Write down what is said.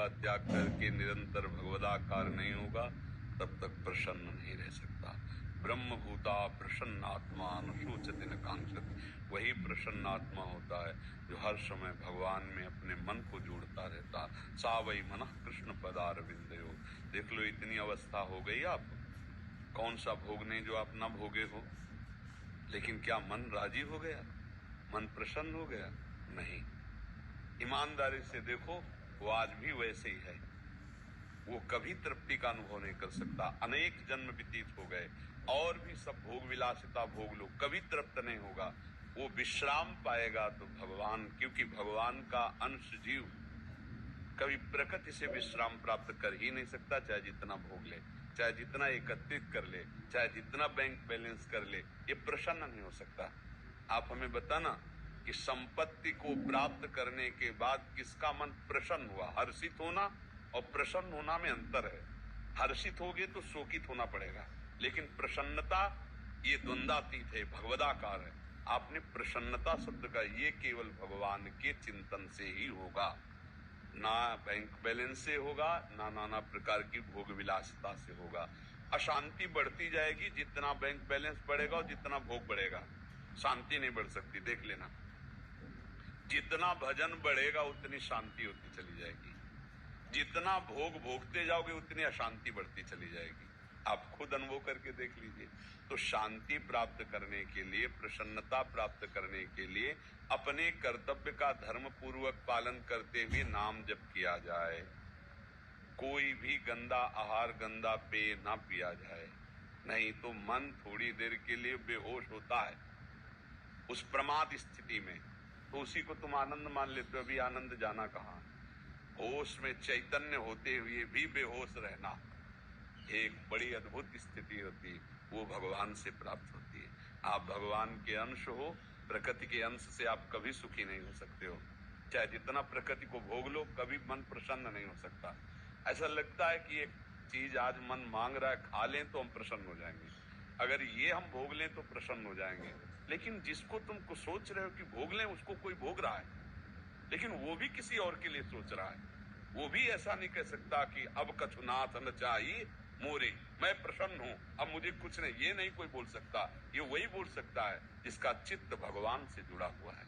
का त्याग करके निरंतर भगवदाकार नहीं होगा तब तक प्रसन्न नहीं रह सकता। ब्रह्म भूता प्रसन्न आत्मा अनुशोचति न कांक्षति, वही प्रसन्न आत्मा होता है जो हर समय भगवान में अपने मन को जोड़ता रहता। सा वही मनः कृष्ण पदारविंदयो। देख लो इतनी अवस्था हो गई आप, कौन सा भोग नहीं जो आप न भोगे हो, लेकिन क्या मन राजी हो गया, मन प्रसन्न हो गया? नहीं। ईमानदारी से देखो, वो आज भी वैसे ही है, वो कभी तृप्ति का अनुभव नहीं कर सकता। अनेक जन्म व्यतीत हो गए और भी सब भोग विलासिता भोग लो, कभी तृप्त नहीं होगा। वो विश्राम पाएगा तो भगवान, क्योंकि भगवान का अंश जीव कभी प्रकृति से विश्राम प्राप्त कर ही नहीं सकता, चाहे जितना भोग ले, चाहे जितना एकत्रित कर ले, चाहे जितना बैंक बैलेंस कर ले, ये प्रसन्न नहीं हो सकता। आप हमें बताना कि संपत्ति को प्राप्त करने के बाद किसका मन प्रसन्न हुआ? हर्षित होना और प्रसन्न होना में अंतर है। हर्षित होगे तो शोकित होना पड़ेगा, लेकिन प्रसन्नता ये द्वंद्वातीत है, भगवदाकार है। आपने प्रसन्नता शब्द का ये केवल भगवान के चिंतन से ही होगा, ना बैंक बैलेंस से होगा, ना नाना प्रकार की भोग विलासिता से होगा। अशांति बढ़ती जाएगी जितना बैंक बैलेंस बढ़ेगा और जितना भोग बढ़ेगा, शांति नहीं बढ़ सकती। देख लेना, जितना भजन बढ़ेगा उतनी शांति होती चली जाएगी, जितना भोग भोगते जाओगे उतनी अशांति बढ़ती चली जाएगी। आप खुद अनुभव करके देख लीजिए। तो शांति प्राप्त करने के लिए, प्रसन्नता प्राप्त करने के लिए अपने कर्तव्य का धर्म पूर्वक पालन करते हुए नाम जप किया जाए। कोई भी गंदा आहार, गंदा पेय ना पिया जाए, नहीं तो मन थोड़ी देर के लिए बेहोश होता है उस प्रमाद स्थिति में, तो उसी को तुम आनंद मान लेते हो। अभी आनंद जाना कहाँ? होश में चैतन्य होते हुए भी बेहोश रहना एक बड़ी अद्भुत स्थिति होती है, वो भगवान से प्राप्त होती है। आप भगवान के अंश हो, प्रकृति के अंश से आप कभी सुखी नहीं हो सकते हो। चाहे जितना प्रकृति को भोग लो, कभी मन प्रसन्न नहीं हो सकता। ऐसा लगता है कि एक चीज आज मन मांग रहा है, खा लें तो हम प्रसन्न हो जाएंगे, अगर ये हम भोग लें तो प्रसन्न हो जाएंगे। लेकिन जिसको तुमको सोच रहे हो कि भोग लें, उसको कोई भोग रहा है, लेकिन वो भी किसी और के लिए सोच रहा है। वो भी ऐसा नहीं कह सकता कि अब कछुनाथ न चाहिए मोरे, मैं प्रसन्न हूं, अब मुझे कुछ नहीं, ये नहीं कोई बोल सकता। ये वही बोल सकता है जिसका चित्त भगवान से जुड़ा हुआ है।